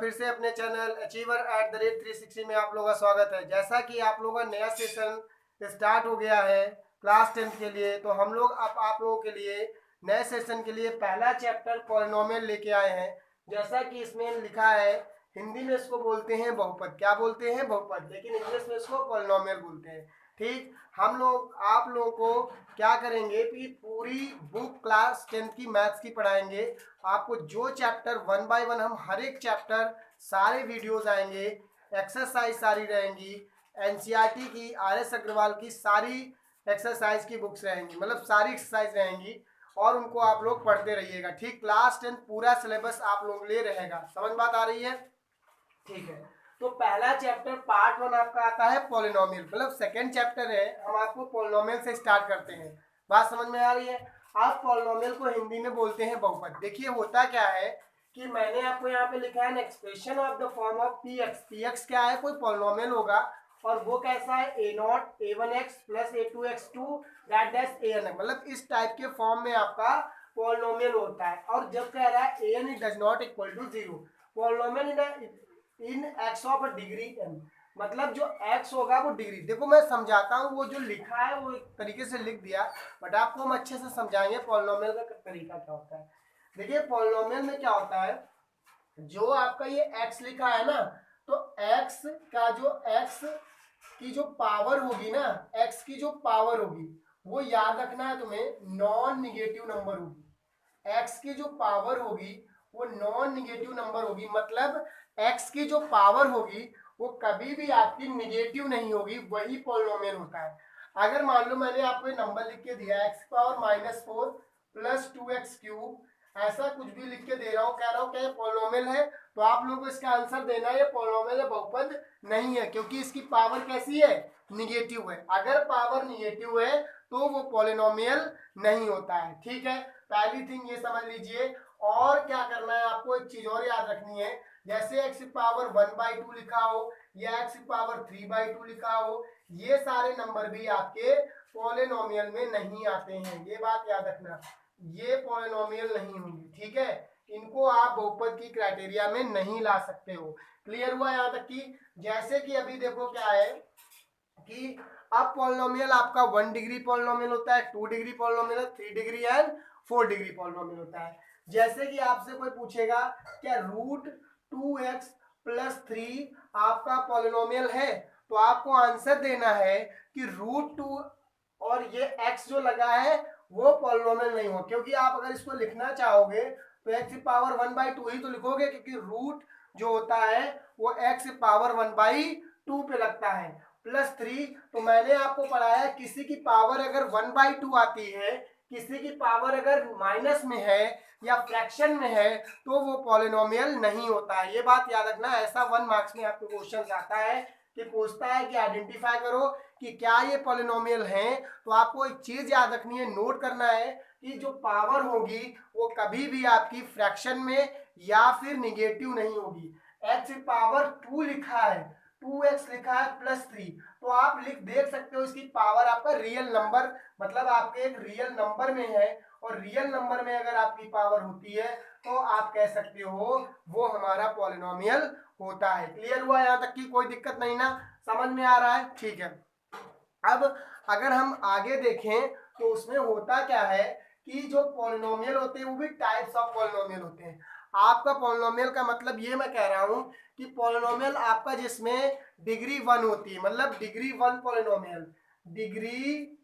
फिर से अपने चैनल Achiever@360 में आप लोगों का स्वागत है। जैसा कि आप लोगों का नया सेशन स्टार्ट हो गया है क्लास 10 के लिए, तो हम लोग अब आप लोगों के लिए नए सेशन के लिए पहला चैप्टर पॉलिनोमियल लेके आए हैं। जैसा कि इसमें लिखा है, हिंदी में इसको बोलते हैं बहुपद। क्या बोलते हैं? बहुपद। लेकिन इंग्लिश में इसको पॉलिनोमियल बोलते हैं। ठीक, हम लोग आप लोगों को क्या करेंगे कि पूरी बुक क्लास 10 की मैथ्स की पढ़ाएंगे। आपको जो चैप्टर 1 बाय 1 हम हर एक चैप्टर सारे वीडियोस आएंगे, एक्सरसाइज सारी रहेंगी, एनसीईआरटी की, आर.एस. अग्रवाल की सारी एक्सरसाइज की बुक्स रहेंगी, मतलब सारी एक्सरसाइज रहेंगी और उनको आप लोग पढ़ते रहिएगा। ठीक, क्लास 10 पूरा सिलेबस आप लोगों के लिए रहेगा। समझ बात आ रही है? ठीक है, तो पहला चैप्टर पार्ट 1 आपका आता है पॉलिनोमियल, मतलब सेकंड चैप्टर है। हम आपको पॉलिनोमियल से स्टार्ट करते हैं। बात समझ में आ रही है? आप पॉलिनोमियल को हिंदी में बोलते हैं बहुपद। देखिए होता क्या है कि मैंने आपको यहाँ पे लिखा है expression of the form of p x. P x क्या है? कोई पॉलिनोमियल होगा और वो कैसा है? A nought a one x plus a two x two that dash a n, मतलब इस टाइप के फॉर्म में आपका पॉलिनोमियल होता है। और जब कह रहा है a n it does not equal to zero, polynomial in x of degree n, मतलब जो x होगा वो डिग्री। देखो मैं समझाता हूँ, वो जो लिखा है वो एक तरीके से लिख दिया, बट आपको हम अच्छे से समझाएंगे पॉलिनोमियल का तरीका क्या होता है। देखिए पॉलिनोमियल में क्या होता है, जो आपका ये x लिखा है ना, तो x का जो x की जो पावर होगी ना, x की जो पावर होगी वो याद रखना है तुम्हें, नॉन निगेटिव नंबर होगी। x की जो पावर होगी वो नॉन निगेटिव नंबर होगी, मतलब x की जो पावर होगी वो कभी भी आपकी निगेटिव नहीं होगी, वही पॉलिनोमियल होता है। अगर मान लो मैंने आपको ये नंबर लिख के दिया x power -4 plus 2x cube, ऐसा कुछ भी लिख के दे रहा हूँ, कह रहा हूँ क्या ये पॉलिनोमियल है, तो आप लोगों को इसका आंसर देना है ये पॉलिनोमियल है, बहुपद नहीं है, क्योंकि इसकी पावर कैसी है? निगेटिव है। अगर पावर निगेटिव है तो वो पॉलिनोमियल नहीं होता है। ठीक है, पहली थिंग ये समझ लीजिए। और क्या करना है आपको, एक चीज और याद रखनी है, जैसे x पावर 1/2 लिखा हो या x पावर 3/2 लिखा हो, ये सारे नंबर भी आपके पॉलिनोमियल में नहीं आते हैं। ये बात याद रखना, ये पॉलिनोमियल नहीं होंगे। ठीक है, इनको आप बहुपद की क्राइटेरिया में नहीं ला सकते हो। क्लियर हुआ यहाँ तक? कि जैसे कि अभी देखो क्या है कि अब पॉलिनोमियल आपका 1 डिग्री पॉलिनोमियल होता है, 2 degree polynomial, 3 degree and 4 degree polynomial होता है। जैसे कि आपसे कोई पूछेगा क्या √2x प्लस 3 आपका पॉलिनोमियल है, तो आपको आंसर देना है कि √2 और ये x जो लगा है वो पॉलिनोमियल नहीं हो, क्योंकि आप अगर इसको लिखना चाहोगे तो x पावर 1/2 ही तो लिखोगे, क्योंकि रूट जो होता है वो x पावर 1/2 पे लगता है। प्लस 3, तो मैंने आपको पढ़ाया किसी की पावर अगर 1/2 आती है, किसी की पावर अगर माइनस में है या फ्रैक्शन में है, तो वो पॉलिनोमियल नहीं होता है। ये बात याद रखना। ऐसा 1 मार्क्स में आपको क्वेश्चन आता है कि पूछता है कि आइडेंटिफाई करो कि क्या ये पॉलिनोमियल हैं, तो आपको एक चीज याद रखनी है, नोट करना है कि जो पावर होगी वो कभी भी आपकी फ्रैक्शन में या फिर निगेटिव नहीं होगी। x पावर 2 लिखा है, 2x लिखा है प्लस 3, तो आप देख सकते हो इसकी पावर आपका रियल नंबर, मतलब आपके एक रियल नंबर में है, और रियल नंबर में अगर आपकी पावर होती है तो आप कह सकते हो वो हमारा पॉलिनोमियल होता है। क्लियर हुआ यहाँ तक? की कोई दिक्कत नहीं ना? समझ में आ रहा है? ठीक है, अब अगर हम आगे देखें तो उसमें होता क्या है कि जो पॉलिनोमियल होते हैं वो भी टाइप्स ऑफ पॉलिनोमियल होते हैं। आपका पॉलिनोमियल का मतलब ये मैं कह रहा हूं कि पॉलिनोमियल आपका जिसमें डिग्री 1 होती है, मतलब डिग्री 1 पॉलिनोमियल, डिग्री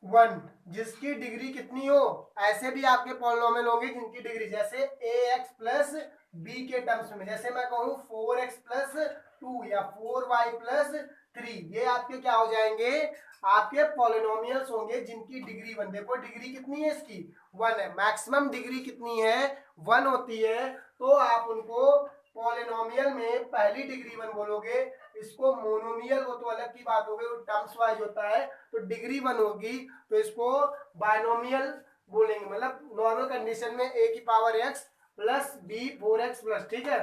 1 जिसकी डिग्री कितनी हो, ऐसे भी आपके पॉलिनोमियल होंगे जिनकी डिग्री, जैसे ax प्लस बी के टर्म्स में, जैसे मैं कहूँ 4x प्लस 2 या 4y प्लस 3, ये आपके क्या हो जाएंगे? आपके पॉलिनोमियल्स होंगे जिनकी डिग्री 1। देखो डिग्री कितनी है इसकी? 1 है। मैक्सिमम डिग्री कितनी है? 1 होती है। तो आप उनको पॉलिनोमियल में पहली डिग्री 1 बोलोगे। इसको मोनोमियल वो तो अलग की बात हो गई, वो टर्म्स वाइज होता है, तो डिग्री 1 होगी तो इसको बाइनोमियल बोलेंगे, मतलब नॉर्मल कंडीशन में a की power x plus b 4x plus, ठीक है,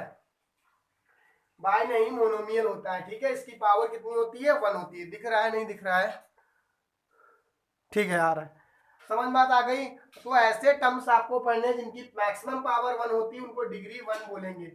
बाय नहीं मोनोमियल होता है। ठीक है, इसकी पावर कितनी होती है? 1 होती है। दिख रहा है? नहीं दिख रहा है? ठीक है, आ रहा है। समझ में बात आ गई। तो ऐसे टर्म्स आपको पढ़ने जिनकी मैक्सिमम पावर 1 होती है उनको डिग्री 1 बोलेंगे।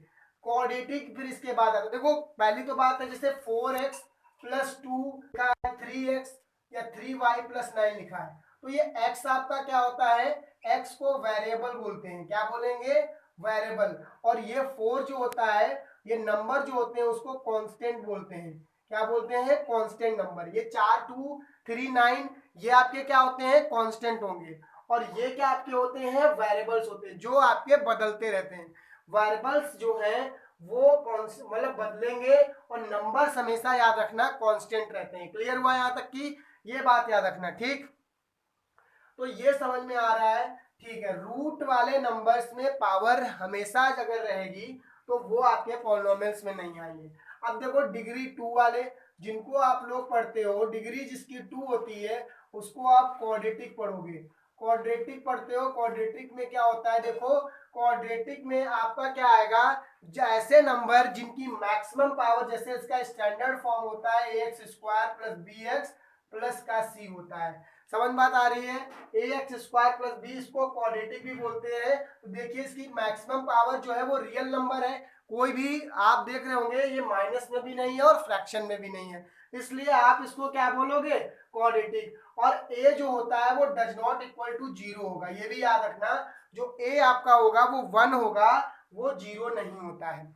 क्वाड्रेटिक फिर इसके बाद आता है, देखो पहली तो बात है जैसे 4x प्लस 2 लिखा है, 3x या 3y प्लस 9 लिखा है, तो ये x आपका क्या होता है, x को वेरिएबल बोलते हैं, क्या बोलेंगे, वेरिएबल। और ये 4 जो होता है, ये नंबर जो होते हैं उसको कांस्टेंट बोलते हैं, क्या बोलते हैं, कांस्टेंट नंबर। ये 4 2 3 9 ये आपके क्या होते हैं, कांस्टेंट होंगे, और ये क्या आपके होते हैं, वेरिएबल्स होते हैं जो आपके बदलते रहते हैं। वेरिएबल्स जो है वो मतलब बदलेंगे, और नंबर्स हमेशा याद रखना कांस्टेंट रहते हैं। क्लियर हुआ यहाँ तक की, ये बात याद रखना, ठीक। तो ये समझ में आ रहा है, ठीक है। रूट वाले नंबर्स में पावर हमेशा अगर रहेगी तो वो आपके पॉलिनोमियल्स में नहीं आएंगे। अब देखो डिग्री 2 वाले जिनको आप लोग पढ़ते हो, डिग्री जिसकी 2 होती है उसको आप क्वाड्रेटिक पढ़ोगे, क्वाड्रेटिक पढ़ते हो। क्वाड्रेटिक में क्या होता है, देखो क्वाड्रेटिक में आपका क्या आएगा, ऐसे नंबर जिनकी मैक्सिमम पावर, जैसे इसका स्टैंडर्ड फॉर्म होता है ए x square plus b x plus का सी होता है। समझ बात आ रही है, ए एक्स स्क्वायर प्लस बी, इसको क्वाड्रेटिक भी बोलते हैं। तो देखिए इसकी मैक्सिमम पावर जो है वो रियल नंबर है, कोई भी आप देख रहे होंगे ये माइनस में भी नहीं है और फ्रैक्शन में भी नहीं है, इसलिए आप इसको क्या बोलोगे, क्वाड्रेटिक। और ए जो होता है वो डज नॉट इक्वल टू 0 होगा, ये भी याद रखना, जो ए आपका होगा वो 1 होगा, वो 0 नहीं होता है,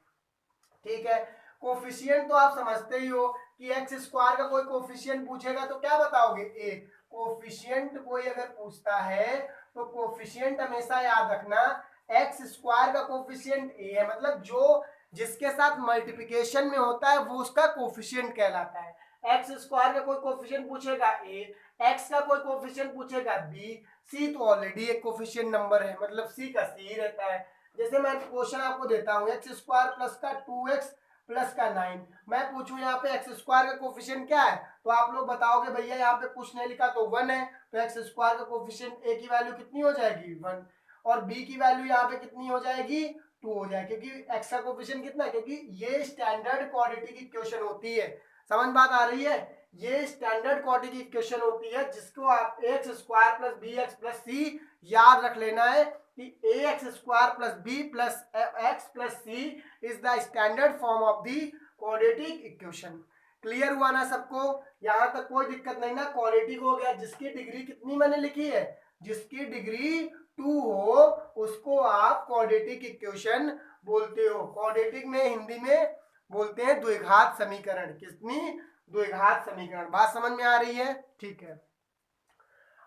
ठीक है। कोफिशिएंट तो आप समझते ही हो कि एक्स स्क्वायर का कोई कोफिशिएंट पूछेगा तो क्या बताओगे, ए। कोफिशिएंट कोई अगर पूछता है तो कोफिशिएंट हमेशा याद रखना, एक्स स्क्वायर का कोफिशिएंट ए है, मतलब जो जिसके साथ मल्टीप्लिकेशन में होता है वो उसका कोफिशिएंट कहलाता है। एक्स स्क्वायर का कोई कोफिशिएंट पूछेगा ए, एक्स का कोई कोफिशिएंट पूछेगा बी, सी तो ऑलरेडी एक कोफिशिएंट नंबर है, मतलब सी का सी रहता है। जैसे मैं क्वेश्चन आपको देता हूँ, एक्स स्क्वायर प्लस का 2x प्लस का 9, मैं पूछूं यहाँ पे एक्स स्क्वायर का कोफिशिएंट क्या है, तो आप लोग बताओगे भैया यहाँ पे कुछ नहीं लिखा तो 1 है, तो एक्स स्क्वायर का कोफिशिएंट ए की वैल्यू कितनी हो जाएगी, 1, और बी की वैल्यू यहाँ पे कितनी हो जाएगी, 2 हो जाएगी, क्योंकि एक्स का कोफिशिएंट कितना है, क्योंकि ये स्टैंडर्ड क्वाड्रेटिक इक्वेशन होती है। समझ बात आ रही है, ये स्टैंडर्ड क्वाड्रेटिक इक्वेशन होती है जिसको आप x square plus b x plus c याद रख लेना है कि a x square plus b plus x plus c is the standard form of the quadratic equation. Clear हुआ ना सबको, यहां तक कोई दिक्कत नहीं ना। क्वाड्रेटिक हो गया, जिसकी डिग्री कितनी मैंने लिखी है, जिसकी डिग्री 2 हो उसको आप क्वाड्रेटिक इक्वेशन बोलते हो। क्वाड्रेटिक में हिंदी में बोलते हैं द्विघात समीकरण, कितनी, द्विघात समीकरण। बात समझ में आ रही है, ठीक है।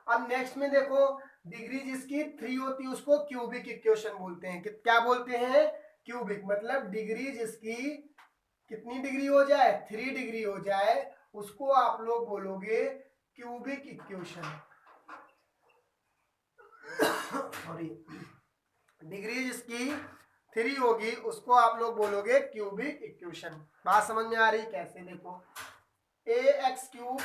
अब नेक्स्ट में देखो, डिग्री जिसकी 3 होती है उसको क्यूबिक इक्वेशन बोलते हैं, क्या बोलते हैं, क्यूबिक। मतलब डिग्री जिसकी कितनी डिग्री हो जाए, 3 डिग्री हो जाए, उसको आप लोग बोलोगे क्यूबिक इक्वेशन। सॉरी, डिग्री जिसकी 3 होगी उसको आप लोग बोलोगे क्यूबिक इक्वेशन। बात समझ में आ रही, कैसे, देखो a x cube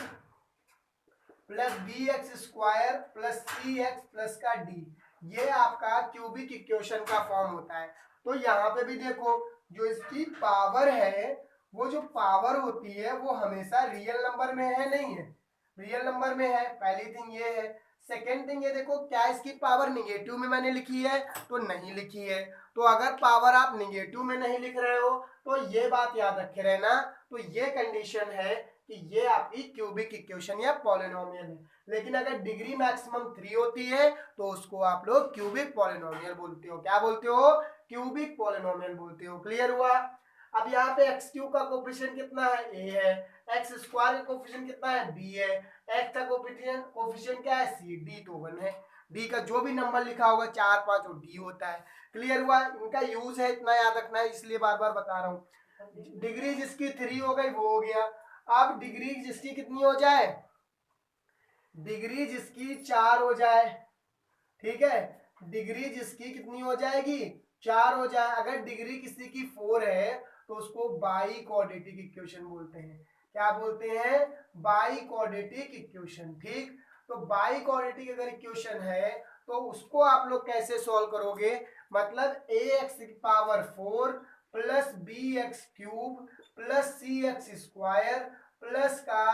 plus b x square plus c x plus का डी, ये आपका क्यूबिक इक्वेशन का फॉर्म होता है। तो यहाँ पे भी देखो, जो इसकी पावर है, वो जो पावर होती है वो हमेशा रियल नंबर में है, नहीं है, रियल नंबर में है, पहली थिंग ये है। सेकेंड थिंग ये देखो, क्या इसकी पावर निगेटिव में मैंने लिखी है, तो नहीं लिखी है। तो अगर पावर आप निगेटिव में नहीं लिख रहे हो तो ये बात याद रखे रहना, तो ये कंडीशन है कि ये आपकी क्यूबिक इक्वेशन या पॉलिनोमियल है। लेकिन अगर डिग्री मैक्सिमम 3 होती है तो उसको आप लोग क्यूबिक पॉलिनोमियल बोलते हो, क्या बोलते हो, क्यूबिक पॉलिनोमियल बोलते हो। क्लियर हुआ। अब यहाँ पे एक्स क्यूब का कोफिशिएंट कितना है, ए है, एक्स स्क्वायर का कोफिशिएंट कितना है, बी है, एक्स का कोफिशिएंट क्या है, सी, डी तो 1 है, डी का जो भी नंबर लिखा होगा 4 5 वो डी होता है। क्लियर हुआ, इनका यूज है, इतना याद रखना है, इसलिए बार बार बता रहा हूँ। डिग्री जिसकी 3 हो गई वो हो गया। अब डिग्री जिसकी कितनी हो जाए, डिग्री जिसकी 4 हो जाए, ठीक है, डिग्री जिसकी कितनी हो जाएगी, 4 हो जाए। अगर डिग्री किसी की 4 है तो उसको बाई क्वाड्रेटिक इक्वेशन बोलते हैं, क्या बोलते हैं, बाई क्वाड्रेटिक इक्वेशन, ठीक। तो बाई क्वाड्रेटिक अगर इक्वेशन है तो उसको आप लोग कैसे सॉल्व करोगे, मतलब ए एक्स की power 4 plus b x cube plus c x square plus का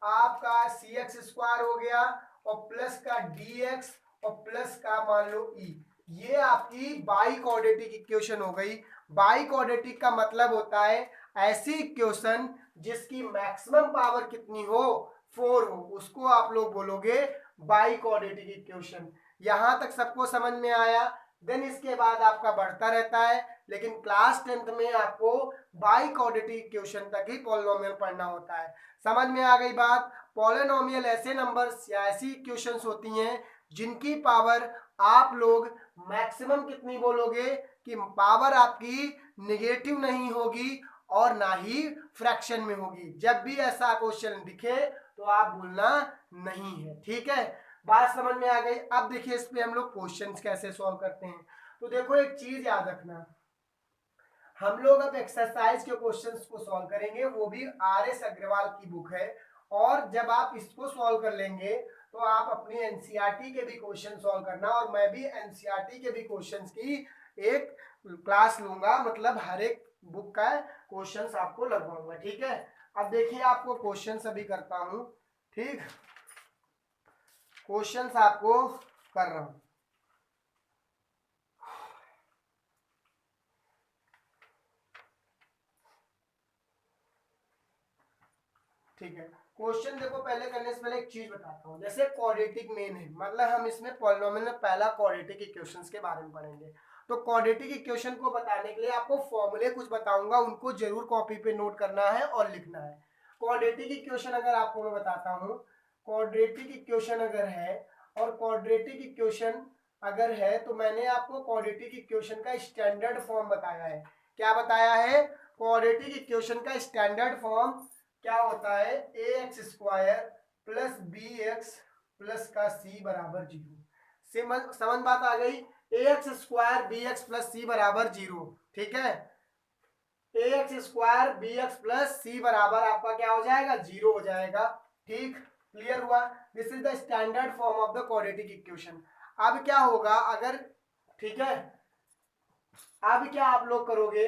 आपका सी एक्स स्क्वायर हो गया और प्लस का डी एक्स और प्लस का मान लो ई। ये आपकी बाई क्वाड्रेटिक इक्वेशन हो गई। बाई क्वाड्रेटिक का मतलब होता है ऐसी इक्वेशन जिसकी मैक्सिमम पावर कितनी हो, 4 हो, उसको आप लोग बोलोगे बाई क्वाड्रेटिक इक्वेशन। यहां तक सबको समझ में आया। देन इसके बाद आपका बढ़ता रहता है, लेकिन क्लास 10th में आपको बाई क्वाड्रेटिक इक्वेशन तक ही पॉलिनोमियल पढ़ना होता है। समझ में आ गई बात। पॉलिनोमियल ऐसे नंबर्स या ऐसी इक्वेशंस होती हैं जिनकी पावर आप लोग मैक्सिमम कितनी बोलोगे कि पावर आपकी निगेटिव नहीं होगी और ना ही फ्रैक्शन में होगी। जब भी ऐसा क्वेश्चन दिखे तो आप भूलना नहीं है, ठीक है। बात समझ में आ गई। अब देखिए इस पे हम लोग क्वेश्चंस कैसे सॉल्व करते हैं। तो देखो एक चीज याद रखना, हम लोग अब एक्सरसाइज के क्वेश्चंस को सॉल्व करेंगे, वो भी आर.एस. अग्रवाल की बुक है। और जब आप इसको सॉल्व कर लेंगे तो आप अपनी एनसीईआरटी के भी क्वेश्चन सॉल्व करना, और मैं भी एनसीईआरटी के भी क्वेश्चंस की एक क्लास लूंगा, मतलब हर एक बुक का क्वेश्चंस आपको लगवाऊंगा, ठीक है। अब देखिए आपको क्वेश्चंस अभी करता हूं, ठीक, क्वेश्चंस आपको कर रहा हूं। ठीक है, क्वेश्चन देखो, पहले करने से पहले एक चीज बताता हूँ। जैसे क्वाड्रेटिक मेन है, मतलब हम इसमें पॉलिनोमियल में पहला क्वाड्रेटिक इक्वेशंस के बारे में पढ़ेंगे। तो क्वाड्रेटिक इक्वेशन को बताने के लिए आपको फॉर्मूले कुछ बताऊंगा, उनको जरूर कॉपी पे नोट करना है और लिखना है। क्वाड्रेटिक इक्वेशन अगर आपको मैं बताता हूँ, क्वाड्रेटिक इक्वेशन अगर है, और क्वाड्रेटिक इक्वेशन अगर है, तो मैंने आपको क्वाड्रेटिक इक्वेशन का स्टैंडर्ड फॉर्म बताया है। क्या बताया है? क्वाड्रेटिक इक्वेशन का स्टैंडर्ड फॉर्म क्या होता है? ए x square plus b x plus का सी बराबर 0। समझ बात आ गई? ए x square B x plus सी बराबर 0, ठीक है। ए x square B x plus सी बराबर आपका क्या हो जाएगा? 0 हो जाएगा, ठीक। क्लियर हुआ? This is the standard form of the quadratic equation. अब क्या होगा अगर, ठीक है, अब क्या आप लोग करोगे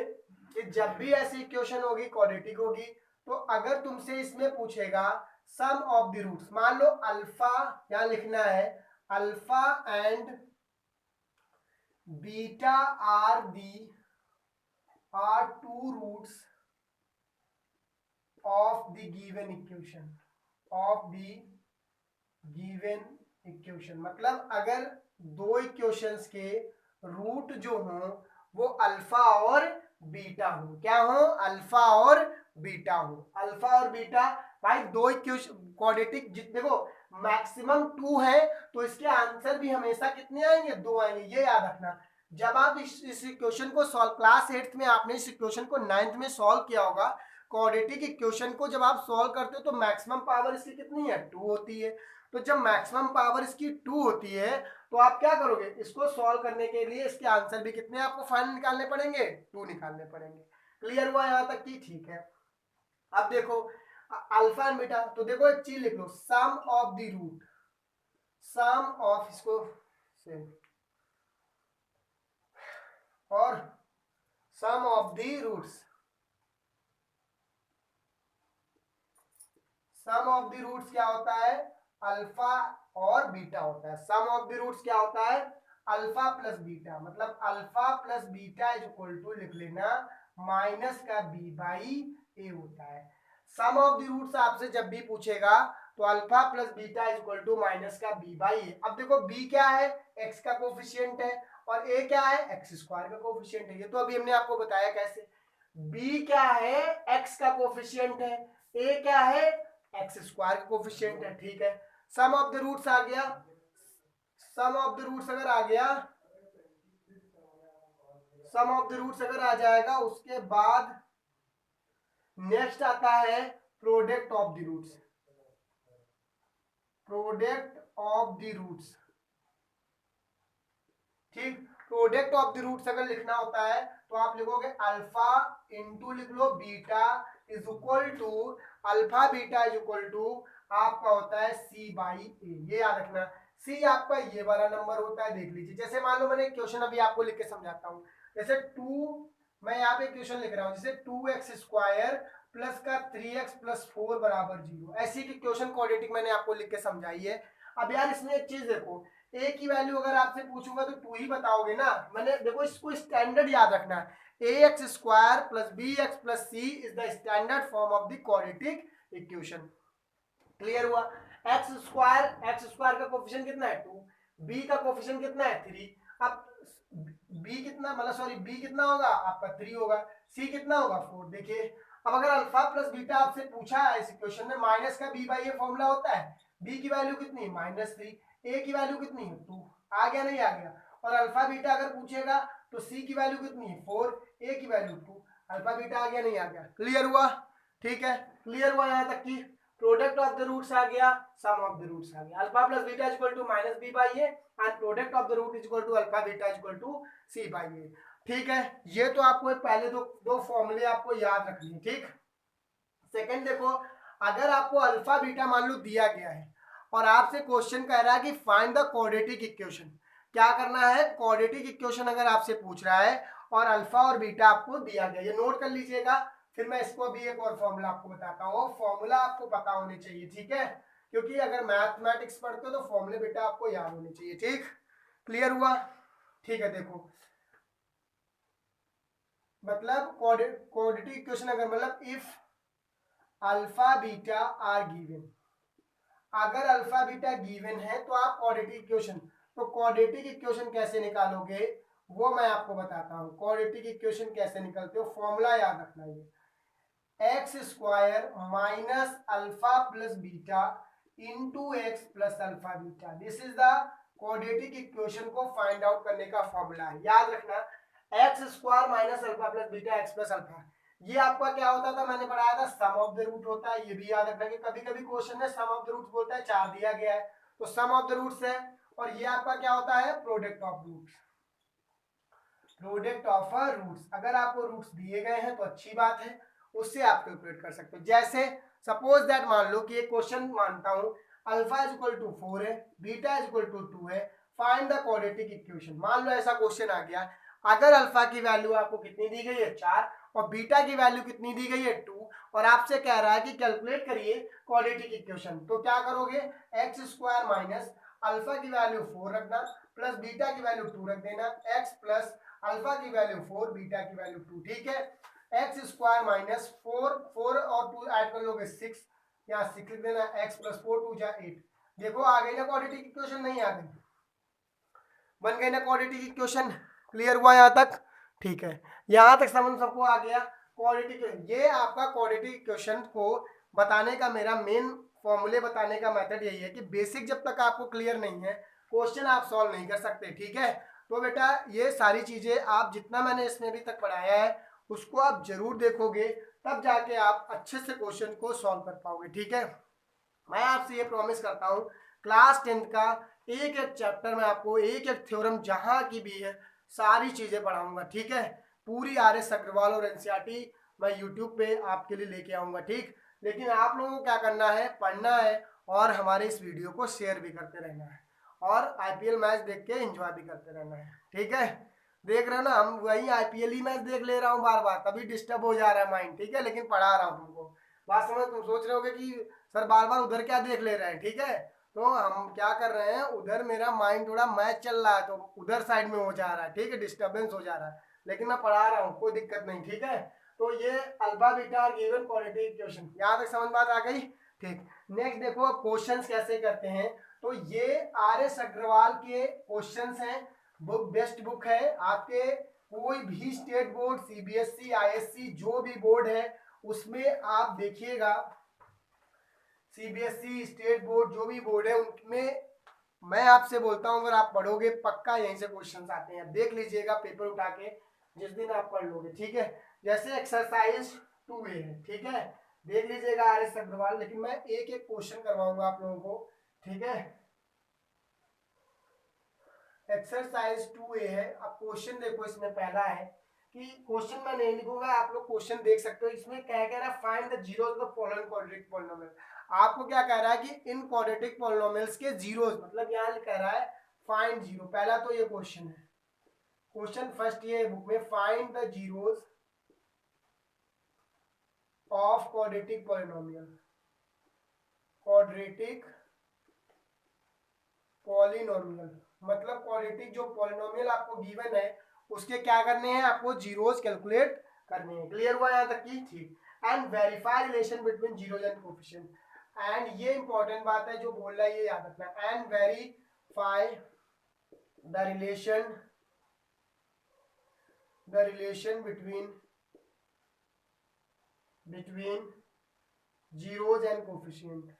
कि जब भी ऐसी इक्वेशन होगी क्वाड्रेटिक होगी, तो अगर तुमसे इसमें पूछेगा सम ऑफ द रूट्स, मान लो अल्फा, यहां लिखना है alpha and beta are two roots of the given equation, of the given equation, मतलब अगर दो इक्वेशंस के रूट जो हो वो अल्फा और बीटा हो। क्या हो? अल्फा और बीटा हो। अल्फा और बीटा, भाई दो इक्वेशन क्वाड्रेटिक, देखो मैक्सिमम 2 है तो इसके आंसर भी हमेशा कितने आएंगे? 2 आएंगे, ये याद रखना। जब आप इस इक्वेशन को सॉल्व, क्लास 8th में आपने इस इक्वेशन को 9th में सॉल्व किया होगा। क्वाड्रेटिक इक्वेशन को जब आप सॉल्व करते हो तो मैक्सिमम पावर इसकी कितनी है? 2 होती है। तो जब मैक्सिमम पावर इसकी 2 होती है तो आप क्या करोगे? इसको सॉल्व करने के लिए इसके आंसर भी कितने आपको फाइनल निकालने पड़ेंगे? 2 निकालने पड़ेंगे। क्लियर हुआ यहां तक की? ठीक है। अब देखो अल्फा एंड बीटा, तो देखो एक चीज लिख लो, sum of the root, sum of, इसको सेम, और sum of the roots, sum of the roots क्या होता है? अल्फा और बीटा होता है। सम ऑफ द रूट्स क्या होता है? अल्फा प्लस बीटा, मतलब alpha plus beta is equal to लिख लेना माइनस का बी बाई ए होता है। सम ऑफ द रूट्स आपसे जब भी पूछेगा तो alpha plus beta is equal to minus का बी बाई ए। अब देखो बी क्या है? एक्स का कोफिशिएंट है, और ए क्या है? एक्स स्क्वायर का कोफिशिएंट है। ये तो अभी हमने आपको बताया कैसे। बी क्या है? एक्स का कोफिशिएंट है। ए क्या है? एक्स स्क्वायर का कोफिशिएंट है, ठीक है। सम ऑफ द रूट्स आ गया, सम ऑफ द रूट्स अगर आ गया, सम ऑफ द रूट्स अगर आ जाएगा, उसके बाद नेक्स्ट आता है product of the roots, product of the roots, ठीक। प्रोडक्ट ऑफ द रूट्स अगर लिखना होता है तो आप लिखोगे अल्फा इंटू लिख लो beta is equal to, alpha beta is equal to आपका होता है सी बाई ए। ये याद रखना, सी आपका ये वाला नंबर होता है। देख लीजिए, जैसे मान लो मैंने क्वेश्चन अभी आपको लिख के समझाता हूँ। जैसे 2, मैं यहाँ पे क्वेश्चन लिख रहा हूँ, जैसे 2x स्क्वायर प्लस का 3x प्लस 4 बराबर 0, ऐसी की क्वेश्चन क्वाड्रेटिक मैंने आपको लिख के समझाई है। अब यार इसमें एक चीज देखो, ए की वैल्यू अगर आपसे पूछूंगा तो 2 ही बताओगे ना, मैंने देखो इसको स्टैंडर्ड याद रखना है, ax² plus bx plus c is the standard form of the quadratic equation. Clear हुआ? एक्स स्क्वायर का कोफिशिएंट कितना है 2, बी का कोफिशिएंट कितना है 3, अब बी कितना मतलब सॉरी बी कितना होगा आपका 3 होगा, सी कितना होगा 4। देखिए अब अगर अल्फा प्लस बीटा आपसे पूछा है इस इक्वेशन में, माइनस का बी बाई ए फॉर्मूला होता है, बी की वैल्यू कितनी है -3, ए की वैल्यू कितनी है 2, आ गया नहीं आ गया, और अल्फा बीटा अगर पूछेगा तो सी की वैल्यू कितनी है 4, ए की वैल्यू 2, अल्फा बीटा आ गया नहीं आ गया। क्लियर हुआ? ठीक है, क्लियर हुआ यहाँ तक की? प्रोडक्ट ऑफ द रूट्स आ गया, सम ऑफ द रूट्स आ गया, alpha plus beta equal to minus b by a and product of the root equal to alpha beta equal to c by a. ठीक है, ये तो आपको पहले दो फॉर्मूले आपको याद रखनी है। ठीक, सेकंड देखो, अगर आपको अल्फा बीटा मान लो दिया गया है और आपसे क्वेश्चन कह रहा है कि फाइंड द क्वाड्रेटिक इक्वेशन, क्या करना है, क्वाड्रेटिक इक्वेशन अगर आपसे पूछ रहा है और अल्फा और बीटा आपको दिया गया, ये नोट कर लीजिएगा, फिर मैं इसको भी एक और फॉर्मूला आपको बताता हूँ, फॉर्मूला आपको पता होने चाहिए। ठीक है, क्योंकि अगर मैथमेटिक्स पढ़ते हो तो फॉर्मूले बेटा आपको याद होने चाहिए। ठीक, क्लियर हुआ? ठीक है, देखो मतलब क्वाड्रेटिक इक्वेशन अगर मतलब if alpha beta are given, अगर अल्फा बीटा गिवन है तो आप क्वाड्रेटिक इक्वेशन, तो क्वाड्रेटिक इक्वेशन कैसे निकालोगे वो मैं आपको बताता हूं। क्वाड्रेटिक इक्वेशन कैसे निकलते हो, फॉर्मूला याद रखना, ये x square minus alpha plus beta into x plus alpha beta, this is the quadratic equation को फाइंड आउट करने का फॉर्मूला है। याद रखना, x square minus alpha plus beta x plus alpha, ये आपका क्या होता था, मैंने पढ़ाया था सम ऑफ द रूट होता है, ये भी याद रखना कि कभी कभी क्वेश्चन में सम ऑफ द रूट्स बोलता है, 4 दिया गया है तो सम ऑफ द रूट्स है, और ये आपका क्या होता है, product of roots, product of roots. अगर आपको रूट्स दिए गए हैं तो अच्छी बात है, उससे आप कैलकुलेट कर सकते हो। जैसे सपोज दैट मान लो कि एक क्वेश्चन मानता हूं अल्फा इज इक्वल टू 4 है, बीटा इज इक्वल टू 2 है, फाइंड द क्वाड्रेटिक इक्वेशन। मान लो ऐसा क्वेश्चन आ गया, अगर अल्फा की वैल्यू आपको कितनी दी गई है 4 और बीटा की वैल्यू कितनी दी गई है 2, और आपसे कह रहा है कि कैलकुलेट करिए क्वाड्रेटिक इक्वेशन, तो क्या करोगे, एक्स स्क्वायर माइनस अल्फा की वैल्यू 4 रखना प्लस बीटा की वैल्यू 2 रख देना, एक्स प्लस अल्फा की वैल्यू 4 बीटा की वैल्यू 2। ठीक है, एक्स स्क्वायर माइनस 4 और 2 ऐड कर लोगे 6, यहाँ 6 लिख देना, एक्स प्लस 4 2 जा 8। देखो आ गई ना क्वाड्रेटिक इक्वेशन, नहीं आ गई, बन गई ना क्वाड्रेटिक इक्वेशन। क्लियर हुआ यहाँ तक? ठीक है, यहाँ तक समझ सबको आ गया क्वाड्रेटिक, ये आपका क्वाड्रेटिक इक्वेशन को बताने का मेरा मेन फॉर्मूले बताने का मेथड यही है कि बेसिक जब तक आपको क्लियर नहीं है क्वेश्चन आप सॉल्व नहीं कर सकते। ठीक है, तो बेटा ये सारी चीजें आप जितना मैंने इसमें अभी तक पढ़ाया है उसको आप जरूर देखोगे, तब जाके आप अच्छे से क्वेश्चन को सॉल्व कर पाओगे। ठीक है, मैं आपसे ये प्रॉमिस करता हूँ क्लास 10th का एक एक चैप्टर में आपको एक एक थ्योरम जहाँ की भी है सारी चीजें पढ़ाऊंगा। ठीक है, पूरी RS अग्रवाल और NCERT मैं यूट्यूब पे आपके लिए लेके आऊंगा। ठीक, लेकिन आप लोगों को क्या करना है, पढ़ना है और हमारे इस वीडियो को शेयर भी करते रहना है और IPL मैच देख के एंजॉय भी करते रहना है। ठीक है, देख रहे हो ना, हम वही IPL ही मैच देख ले रहा हूँ बार बार, तभी डिस्टर्ब हो जा रहा है माइंड। ठीक है, लेकिन पढ़ा रहा हूँ तुमको, बात समझ, तुम सोच रहे होगे कि सर बार बार उधर क्या देख ले रहे हैं। ठीक है, तो हम क्या कर रहे हैं, उधर मेरा माइंड थोड़ा मैच चल रहा है तो उधर साइड में हो जा रहा है। ठीक है, डिस्टर्बेंस हो जा रहा है, लेकिन मैं पढ़ा रहा हूँ, कोई दिक्कत नहीं। ठीक है, तो ये alpha beta given quadratic equation, यहाँ तक समझ बात आ गई। ठीक, नेक्स्ट देखो क्वेश्चंस कैसे करते हैं, तो ये RS अग्रवाल के क्वेश्चंस हैं, बुक बेस्ट बुक है आपके, कोई भी स्टेट बोर्ड CBSE ISC जो भी बोर्ड है उसमें आप देखिएगा, CBSE स्टेट बोर्ड जो भी बोर्ड है उनमें मैं आपसे बोलता हूं अगर आप पढ़ोगे पक्का यहीं से क्वेश्चंस आते हैं, देख लीजिएगा पेपर उठा के जिस दिन आप पढ़ लोगे। ठीक है, जैसे एक्सरसाइज 2A है, ठीक है, देख लीजिएगा RS अग्रवाल, लेकिन मैं एक एक क्वेश्चन करवाऊंगा आप लोगों को। ठीक है, एक्सरसाइज 2A है, अब क्वेश्चन देखो, इसमें पहला है कि क्वेश्चन मैं नहीं लिखूंगा, आप लोग क्वेश्चन देख सकते हो, इसमें क्या कह रहा है, find the zeros of the following quadratic polynomial. आपको क्या कह रहा है कि इन क्वाड्रेटिक पॉलिनोमियल्स के जीरोस, मतलब यहाँ कह रहा है फाइंड जीरो, पहला तो ये क्वेश्चन है, क्वेश्चन फर्स्ट ये बुक में, find the zeros of quadratic polynomial, quadratic polynomial, मतलब क्वाड्रेटिक जो पॉलिनोमियल आपको गिवन है उसके क्या करने हैं, आपको जीरोस कैलकुलेट करने हैं। क्लियर हुआ यहाँ तक की? ठीक। And verify relation between zeros and coefficient, and ये इंपॉर्टेंट बात है जो बोल रहा है ये याद रखना, and verify the relation between zeros and coefficient,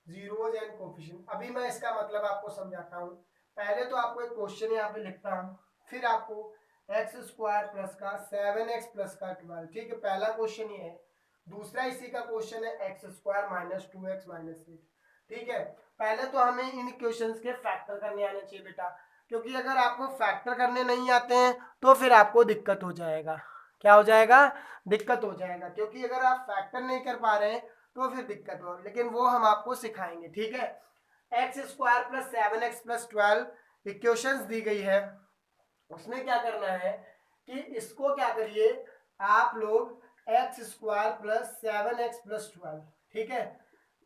zeros and coefficient. अभी मैं इसका मतलब आपको समझाता हूँ। पहले तो आपको एक क्वेश्चन यहाँ पे लिखता हूँ, फिर आपको एक्स स्क्वायर प्लस का 7x प्लस का 12, ठीक है, पहला क्वेश्चन ये है। दूसरा इसी का क्वेश्चन है x square minus 2x minus 8, ठीक है। पहले तो हमें इन क्वेश्चंस के फैक्टर करने आने चाहिए बेटा, क्योंकि अगर आपको फैक्टर करने नहीं आते हैं तो फिर आपको दिक्कत हो जाएगा। क्या हो जाएगा? दिक्कत हो जाएगा, क्योंकि अगर आप फैक्टर नहीं कर पा रहे हैं तो फिर दिक्कत हो, लेकिन वो हम आपको सिखाएंगे, ठीक है। X square plus 7x plus 12 equations दी गई है, उसमें क्या करना है कि इसको क्या करिए आप लोग x square plus 7x plus 12, ठीक है,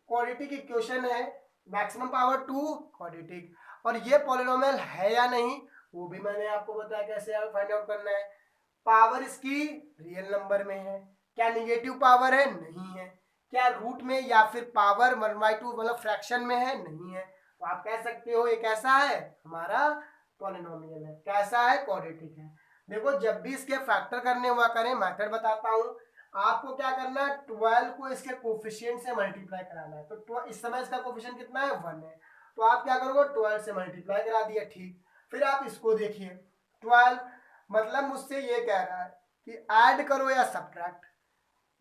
क्वाड्रेटिक इक्वेशन है, मैक्सिमम पावर 2 क्वाड्रेटिक, और ये पॉलिनोमियल है या नहीं वो भी मैंने आपको बताया कैसे फाइंड आउट करना है। पावर इसकी रियल नंबर में है, क्या निगेटिव पावर है? नहीं है। क्या रूट में या फिर पावर 1/2 मतलब फ्रैक्शन में है? नहीं है। तो आप कह सकते हो ये कैसा है, हमारा पॉलिनोमियल है। कैसा है? क्वाड्रेटिक है। देखो जब भी इसके फैक्टर करने हुआ करें, मेथड बताता हूँ आपको। क्या करना है, 12 को इसके कोफिशिएंट से मल्टीप्लाई कराना है। तो इस समय इसका कोफिशिएंट कितना है? 1 है। तो आप क्या करोगे, 12 से मल्टीप्लाई करा दिया, ठीक। फिर आप इसको देखिए, 12 मतलब मुझसे ये कह रहा है कि ऐड करो या सब्ट्रैक्ट,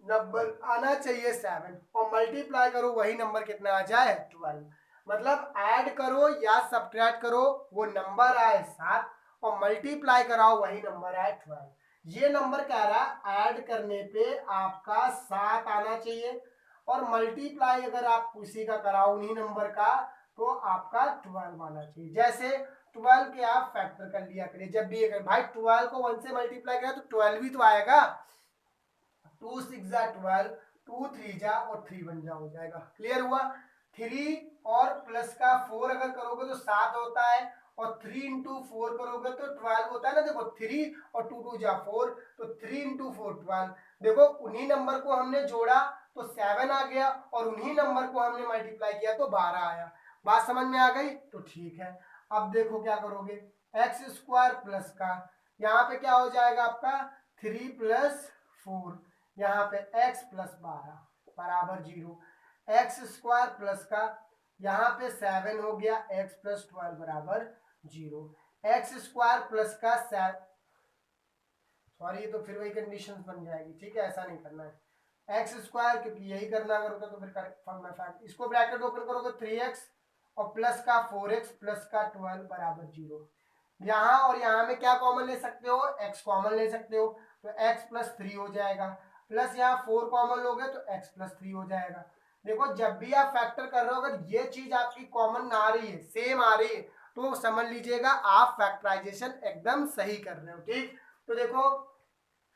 नंबर आना चाहिए 7 और मल्टीप्लाई करो, वही नंबर कितना आ जाए? 12। मतलब ऐड करो या सब्ट्रैक्ट करो, वो नंबर आए 7 और मल्टीप्लाई कराओ, वही नंबर आए 12। ये नंबर कह रहा है ऐड करने पे आपका 7 आना चाहिए और मल्टीप्लाई अगर आप किसी का कराओ उन्हीं नंबर का तो आपका 12 आना चाहिए। जैसे 12 के आप फैक्टर कर लिया करिए जब भी, अगर भाई 12 को 1 से मल्टीप्लाई करें तो 12 ही तो आएगा। 2 6 जा 12, 2 3 जा और 3 1 जा हो जाएगा। क्लियर हुआ? 3 और प्लस का 4 अगर करोगे तो 7 होता है और 3 इंटू 4 करोगे तो 12 होता है ना। देखो 3 और 2 2 जा 4, तो 3 इंटू 4 12। देखो उन्हीं नंबर को हमने जोड़ा तो 7 आ गया और उन्हीं नंबर को हमने मल्टीप्लाई किया तो 12 आया। बात समझ में आ गई? तो ठीक है। अब देखो क्या करोगे, एक्स स्क्वायर प्लस का यहाँ पे क्या हो जाएगा आपका 3 प्लस 4, यहाँ पे x प्लस 12 बराबर 0। एक्स स्क्वायर प्लस का यहाँ पे 7 हो गया, x प्लस 12 बराबर 0। एक्स स्क्वायर प्लस का 7, सॉरी तो फिर वही कंडीशन बन जाएगी, ठीक है, ऐसा नहीं करना है। एक्स स्क्वायर क्योंकि यही करना अगर होता तो फिर फैक्ट, इसको ब्रैकेट ओपन करोगे 3x और प्लस का 4x प्लस का 12 बराबर 0। यहाँ और यहाँ में क्या कॉमन ले सकते हो, x कॉमन ले सकते हो तो x प्लस 3 हो जाएगा, प्लस यहाँ 4 कॉमन लोगे तो x प्लस 3 हो जाएगा। देखो जब भी आप फैक्टर कर रहे हो अगर ये चीज आपकी कॉमन ना आ रही है, सेम आ रही है, तो समझ लीजिएगा आप फैक्टराइजेशन एकदम सही कर रहे हो, ठीक। तो देखो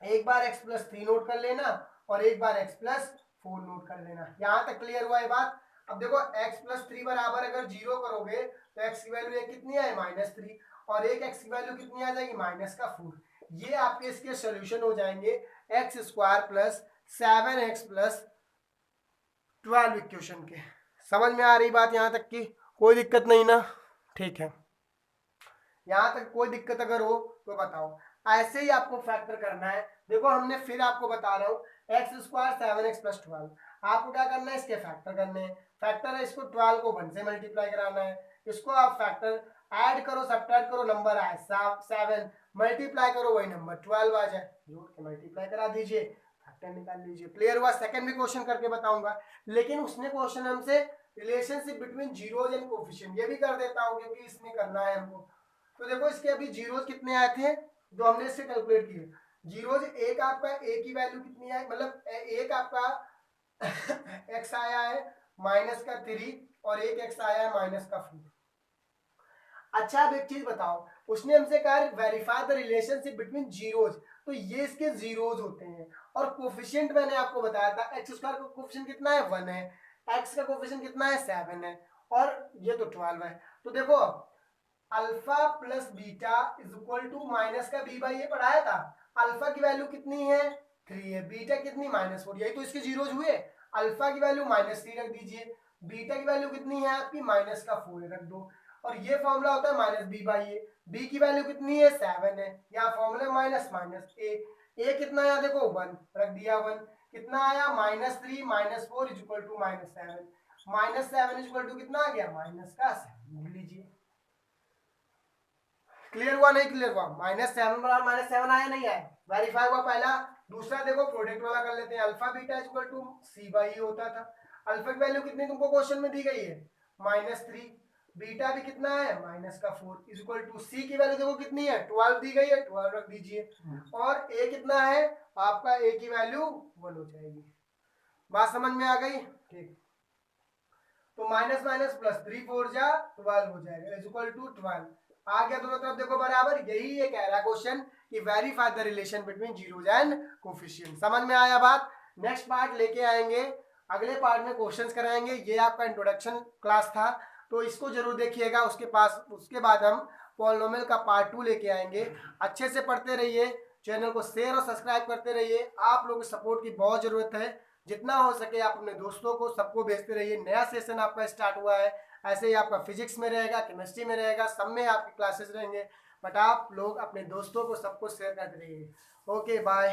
एक बार x प्लस 3 नोट कर लेना और एक बार x प्लस 4 नोट कर लेना। यहां तक क्लियर हुआ ये बात? अब देखो x प्लस 3 बराबर अगर 0 करोगे तो x की वैल्यू कितनी है, -3, और एक x की वैल्यू कितनी आ जाएगी, -4। ये आपके इसके सोल्यूशन हो जाएंगे x square plus 7x plus 12 equation के। समझ में आ रही बात यहाँ तक की? कोई दिक्कत नहीं ना? ठीक है, यहाँ तक कोई दिक्कत अगर हो तो बताओ। ऐसे ही आपको फैक्टर करना है। देखो हमने फिर आपको बता रहा हूँ एक्स स्क्वायर 7x प्लस 12, आपको क्या करना है, इसके फैक्टर करने हैं। फैक्टर है, इसको 12 को 1 से मल्टीप्लाई कराना है, इसको आप फैक्टर ऐड करो सब्ट्रैक्ट करो, नंबर आए 7, मल्टीप्लाई करो वही नंबर 12 आ जाए, जोड़ के मल्टीप्लाई करा दीजिए, फैक्टर निकाल लीजिए। क्लियर हुआ? सेकंड भी क्वेश्चन करके बताऊंगा, लेकिन उसने क्वेश्चन हमसे relationship between zeros and coefficient ये भी कर देता हूँ क्योंकि इसमें करना है हमको। तो देखो इसके अभी जीरोज कितने आए थे जो हमने इससे कैलकुलेट किए, जीरोज एक आपका ए की वैल्यू कितनी आई, मतलब एक आपका एक्स आया है -3 और एक एक्स आया है -4। अच्छा अब एक चीज बताओ, उसने हमसे कहा verify the relationship between zeros, तो ये इसके जीरोज होते हैं। और कोफिशिएंट मैंने आपको बताया था एक्स स्क्वायर का कोफिशिएंट कितना है 1 है, एक्स का कोफिशिएंट कितना है 7 है और ये तो 12 है। तो देखो alpha plus beta is equal to minus का बी बाई ए पढ़ाया था। अल्फा की वैल्यू कितनी है 3 है, बीटा कितनी -4, यही तो इसके जीरोज हुए। अल्फा की वैल्यू -3 रख दीजिए, बीटा की वैल्यू कितनी है आपकी -4 रख दो, और ये फॉर्मूला होता है minus b by a. B की वैल्यू कितनी है 7 है, यहाँ फॉर्मूला माइनस माइनस ए कितना है देखो 1 रख दिया, 1 कितना आया -3 -4 is equal to -7, -7 is equal to कितना आ गया -7 लिख लीजिए। क्लियर हुआ नहीं क्लियर हुआ? -7 बराबर -7 आया नहीं आया, वेरीफाई हुआ पहला। दूसरा देखो प्रोडक्ट वाला कर लेते हैं, alpha beta is equal to c by a होता था। अल्फा की वैल्यू कितनी तुमको क्वेश्चन में दी गई है -3, बीटा भी कितना है -4 इज इक्वल टू सी की वैल्यू देखो कितनी है 12 दी गई है, 12 रख दीजिए, और ए कितना है आपका, ए की वैल्यू 1 हो जाएगी। बात समझ में आ गई? ठीक, तो माइनस माइनस प्लस 3 4 जा 12 हो जाएगा इज इक्वल टू 12 आ गया दोनों तरफ देखो बराबर। यही ये कह रहा है क्वेश्चन कि verify the relation between zeros and coefficient. समझ में आया बात? नेक्स्ट पार्ट लेके आएंगे, अगले पार्ट में क्वेश्चंस कराएंगे। ये आपका इंट्रोडक्शन क्लास था, तो इसको जरूर देखिएगा। उसके बाद हम पॉलिनोमियल का पार्ट 2 लेके आएंगे। अच्छे से पढ़ते रहिए, चैनल को शेयर और सब्सक्राइब करते रहिए। आप लोगों की सपोर्ट की बहुत जरूरत है, जितना हो सके आप अपने दोस्तों को सबको भेजते रहिए। नया सेशन आपका स्टार्ट हुआ है, ऐसे ही आपका फिजिक्स में रहेगा, केमिस्ट्री में रहेगा, सब में आपकी क्लासेस रहेंगे, बट आप लोग अपने दोस्तों को सबको शेयर करते रहिए। Okay bye.